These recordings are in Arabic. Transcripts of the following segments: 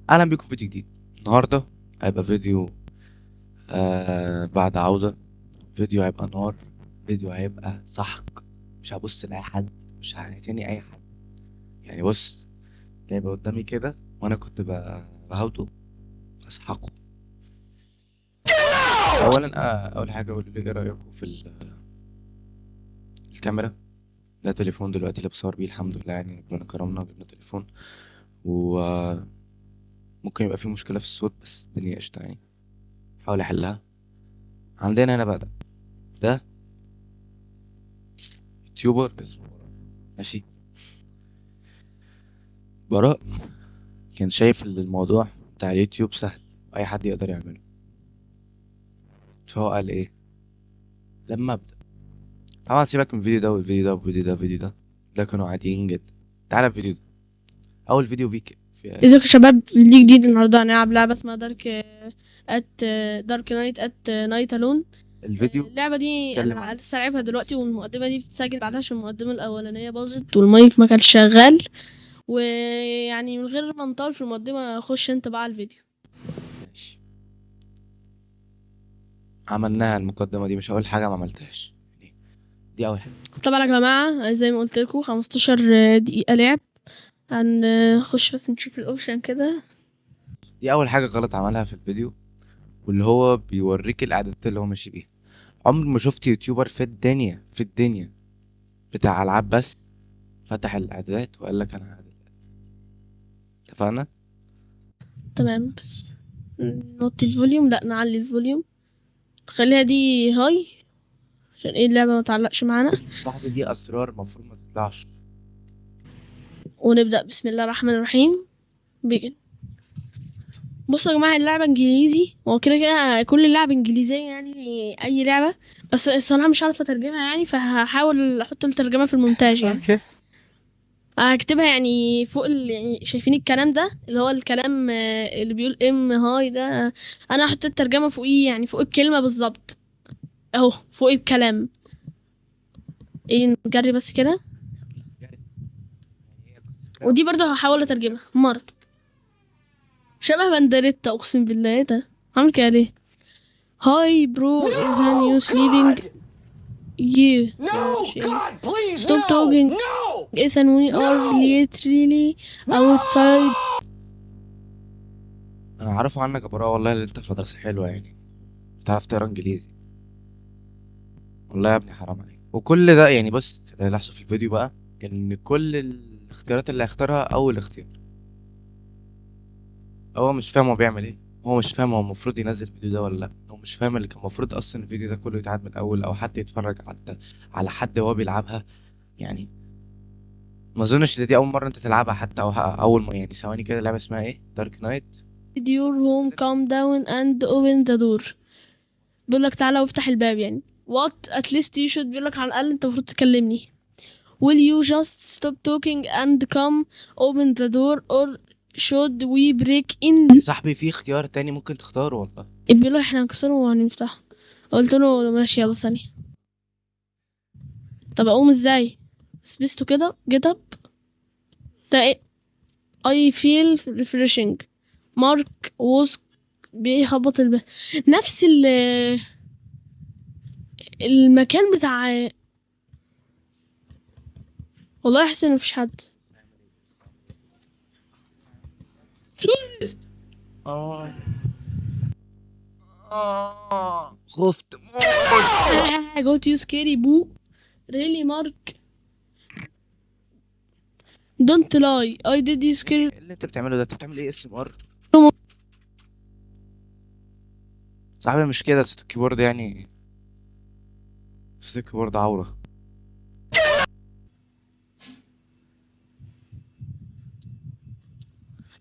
اهلا بيكم في فيديو جديد. النهارده هيبقى فيديو بعد عودة. فيديو هيبقى نار، فيديو هيبقى سحق. مش هبص لاي حد، مش هعتني اي حد. يعني بص، هيبقى قدامي كده وانا كنت بهاوده اسحقه. اولا اول حاجه قولوا لي ايه رايكم في الكاميرا. ده تليفون دلوقتي اللي بصور بيه، الحمد لله يعني ربنا كرمنا وجبنا تليفون. وممكن يبقى فيه مشكله في الصوت بس الدنيا قشطه يعني، حاول احلها. عندنا هنا بقى ده يوتيوبر اسمه براء. ماشي، براء كان شايف ان الموضوع بتاع اليوتيوب سهل واي حد يقدر يعمله. فهو قال ايه لما ابدا؟ طبعا سيبك من الفيديو ده والفيديو ده والفيديو ده والفيديو ده كانوا عاديين جدا. تعالى الفيديو ده، اول فيديو فيك في ازيكم يا شباب، فيديو جديد. النهارده هنلعب لعبه اسمها دارك نايت ات نايت الون. الفيديو. اللعبه دي اتكلم انا عن لسه لعبها دلوقتي، والمقدمه دي بتتسجل بعدها عشان المقدمه الاولانيه باظت والمايك ما كانش شغال. ويعني من غير ما نطول في المقدمه، خش انت بقى على الفيديو. ماشي، عملناها المقدمه دي، مش هقول حاجه ما عملتهاش يعني. دي اول حاجه. طبعا يا جماعه زي ما قلت لكم 15 دقيقه لعب. هنخش بس نشوف الاوبشن كده. دي اول حاجه غلط عملها في الفيديو، واللي هو بيوريك الاعدادات اللي هو ماشي بيها. عمر ما شفت يوتيوبر في الدنيا بتاع العاب بس فتح الاعدادات وقال لك انا هعدل. اتفقنا. تمام، بس نوطي الفوليوم، لا نعلي الفوليوم، خليها دي هاي عشان ايه اللعبه ما تعلقش معانا. صاحبي دي اسرار المفروض ما تطلعش. ونبدأ بسم الله الرحمن الرحيم. بيجن. بصوا يا جماعة، اللعبة انجليزي، هو كده كده كل اللعب انجليزية يعني اي لعبة. بس الصراحة مش عارفة اترجمها يعني، فهحاول احط الترجمة في المونتاج يعني. اوكي. هكتبها يعني فوق يعني شايفين الكلام ده اللي هو الكلام اللي بيقول ام هاي ده. انا هحط الترجمة فوقيه يعني فوق الكلمة بالظبط، اهو فوق الكلام. ايه نجري بس كده. ودي برضه هحاول اترجمها مرة. شبه بندريتا، اقسم بالله. ايه ده عامل كده ليه؟ Hi bro, isn't you sleeping? You. No! God, please, Stop no! talking. No! Ethan, we are literally outside. انا عارفه عنك يا براء والله، اللي انت في مدرسه حلوه يعني بتعرف تقرا انجليزي. والله يا ابني حرام عليك. وكل ده يعني بص اللي هيحصل في الفيديو بقى ان كل الاختيارات اللي هيختارها اول اختيار. هو مش فاهم هو بيعمل ايه، هو مش فاهم هو المفروض ينزل الفيديو ده ولا لا، هو مش فاهم اللي كان المفروض اصلا الفيديو ده كله يتعاد من الاول او حد يتفرج على حد وهو بيلعبها يعني. ما اظنش دي اول مره انت تلعبها حتى، او اول ما يعني ثواني كده. اللعبه اسمها ايه؟ دارك نايت. Your home, calm down and open the door. بيقول لك تعالى وافتح الباب يعني. What at least you should. بيقول لك على الأقل أنت المفروض تكلمني. Will you just stop talking and come open the door or should we break in. يا صاحبي في اختيار تاني ممكن تختاره والله. بيقول لك احنا هنكسره وهنفتحه. قلت له ماشي يلا ثانية. طب أقوم ازاي؟ سبيستو كده get up. ده ايه؟ I feel refreshing. مارك ووز بيخبط نفس المكان بتاع. والله احس ان مفيش حد. اه خفت موت. go to scary boo. really مارك. don't lie I did you scary. ايه اللي انت بتعمله ده؟ انت بتعمل ايه اس ام ار؟ صاحبي مش كده، صوت الكيبورد يعني، صوت الكيبورد عورة.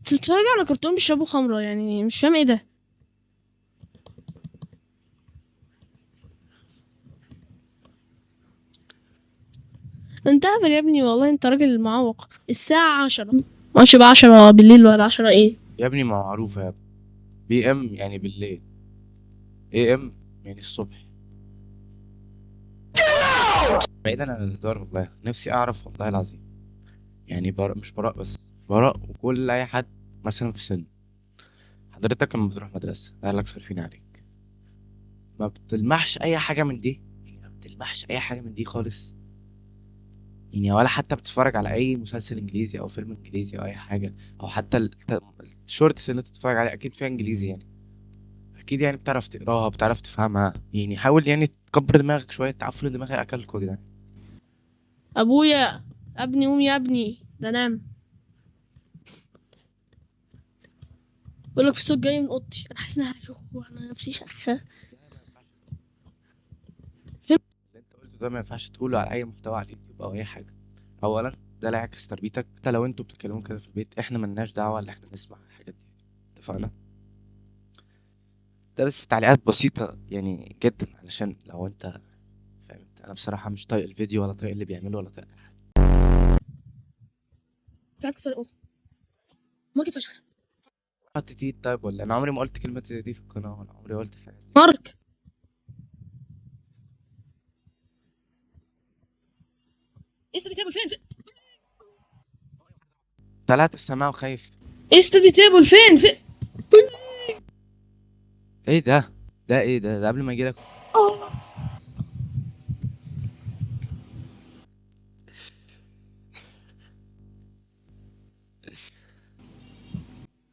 تتفرج على كرتون بيشربوا خمرة يعني، مش فاهم ايه ده. انت هبل يا ابني، والله انت راجل معوق. الساعة 10 ماشي بقى، 10 بالليل ولا 10 ايه؟ يا ابني ما معروفة يا ابني، بي ام يعني بالليل، اي ام يعني الصبح. بعيدا عن الهزار والله نفسي اعرف والله العظيم يعني، مش براء بس، براء وكل اي حد مثلا في سن حضرتك لما بتروح مدرسة اهلك صارفين عليك، ما بتلمحش اي حاجة من دي؟ يعني ما بتلمحش اي حاجة من دي خالص؟ يعني ولا حتى بتتفرج على اي مسلسل انجليزي او فيلم انجليزي او اي حاجة؟ او حتى الشورتس اللي انت بتتفرج عليها اكيد فيها انجليزي يعني، اكيد يعني بتعرف تقراها بتعرف تفهمها. يعني حاول يعني تكبر دماغك شوية، تعفن دماغي اكلكوا يا جدعان. ابويا، ابني قوم يا ابني، ده نام. بقول لك في صوت جاي من اوضتي، انا حاسس اني هشوف وانا نفسي شخه. اللي انت قلته ده ما ينفعش تقوله على اي محتوى على اليوتيوب او اي حاجه. اولا ده لا يعكس تربيتك، حتى لو انتوا بتتكلموا كده في البيت احنا ملناش دعوه ان احنا نسمع الحاجات دي. اتفقنا؟ ده بس تعليقات بسيطه يعني جدا، علشان لو انت فاهم. انا بصراحه مش طايق الفيديو ولا طايق اللي بيعمله ولا طايق أي حاجه. في كسر الاوضه ممكن فشخ. حط تيت طيب، ولا انا عمري ما قلت كلمه زي دي في القناه، ولا عمري قلت حاجه دي. مارك، ايه ستودي تيبل فين؟ طلعت السماعه وخايف. ايه ستودي تيبل فين؟ ايه ده؟ ده ايه ده قبل ما يجيلك.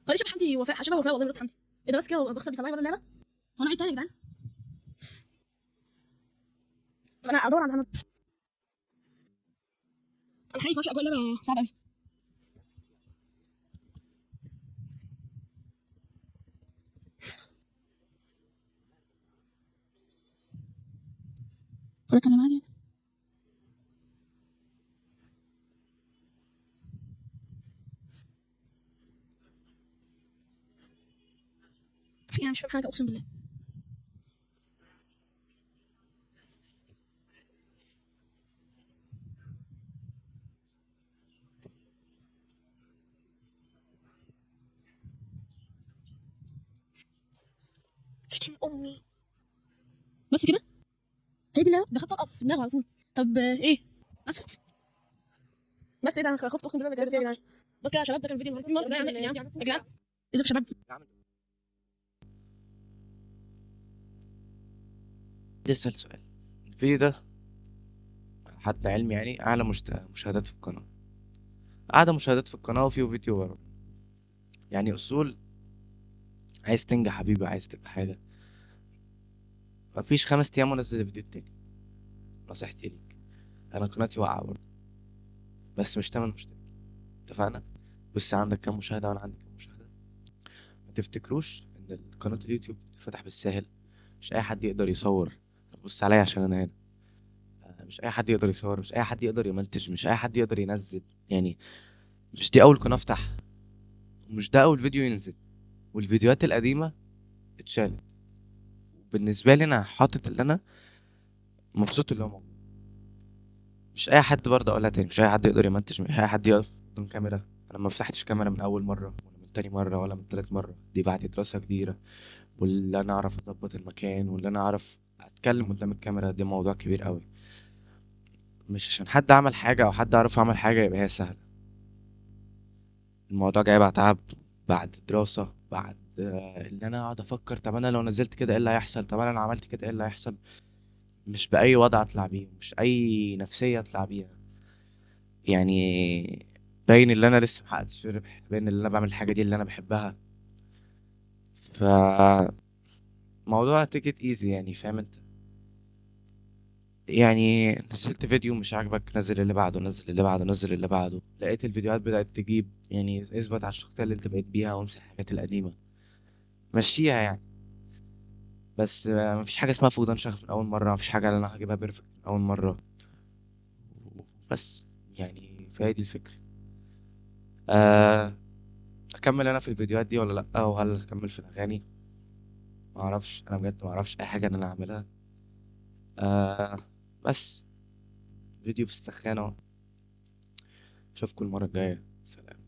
هو دي شبه حمدي وفاء، شبه وفاء والله مرات حمدي. ايه ده بس كده بخسر بيطلعني بره اللعبه؟ هو انا عيد تاني يا جدعان؟ طب انا ادور على انا خايف ماشي اجواء اللعبه صعبه قوي. انا اتكلم عادي. في انا مش فاهم حاجه اقسم بالله. لكن امي بس كده، هي دي اللعبه؟ ده خط طلقه في دماغه على طول. طب ايه بس بس ايه ده؟ انا خفت اقسم بالله. ده جاي يا جدعان. بس كده يا شباب، ده كان فيديو النهارده. يا جدعان ازيكم يا شباب؟ لسه السؤال. الفيديو ده حد علمي يعني اعلى مشاهدات في القناه، اعلى مشاهدات في القناه، وفيه فيديو ورا. يعني اصول، عايز تنجح حبيبي، عايز تبقى حاجه، مفيش 5 ايام ونزل الفيديو التاني. نصيحتي ليك، انا قناتي واقعه برضه، بس مش 8 مشترك. اتفقنا؟ بص عندك كام مشاهده وانا عندي كام مشاهده. ما تفتكروش ان قناه اليوتيوب بتتفتح بالساهل. مش اي حد يقدر يصور. بص عليا عشان انا هنا. مش اي حد يقدر يصور، مش اي حد يقدر يمنتج، مش اي حد يقدر ينزل يعني. مش دي اول قناه افتحها، ومش ده اول فيديو ينزل، والفيديوهات القديمه اتشالت. بالنسبه لي انا حاطط اللي انا مبسوط اللي هو موجود. مش اي حد برضه اقولها تاني، مش اي حد يقدر يمنتج، مش اي حد يقف قدام كاميرا. انا ما فتحتش كاميرا من اول مره ولا من تاني مره ولا من تالت مره، دي بعد دراسه كبيره. واللي انا اعرف اظبط المكان، واللي انا اعرف اتكلم قدام الكاميرا، دي موضوع كبير قوي. مش عشان حد عمل حاجه او حد عرف عمل حاجه يبقى هي سهله. الموضوع جاي بعد تعب، بعد دراسه، بعد ان انا اقعد افكر طب انا لو نزلت كده ايه اللي هيحصل، طب انا لو عملت كده ايه اللي هيحصل. مش باي وضع اطلع بيه، مش اي نفسيه اطلع بيها. يعني باين اللي انا لسه محققتش ربح، باين اللي انا بعمل الحاجه دي اللي انا بحبها. ف موضوع تيكت ايزي يعني، فاهم انت؟ يعني نزلت فيديو مش عاجبك، نزل اللي بعده، نزل اللي بعده، نزل اللي بعده. لقيت الفيديوهات بدأت تجيب، يعني اثبت على الشخصية اللي انت بقيت بيها وامسح الحاجات القديمة. مشيها يعني. بس مفيش حاجة اسمها فقدان شغف من أول مرة، مفيش حاجة اللي أنا هجيبها بيرفكت من أول مرة. بس يعني فهي دي الفكرة. آه، أكمل أنا في الفيديوهات دي ولا لأ، وهل أكمل في الأغاني؟ معرفش، أنا بجد معرفش أي حاجة إن أنا أعملها. آه، بس فيديو في السخانة أهو. أشوفكوا المرة الجاية. سلام.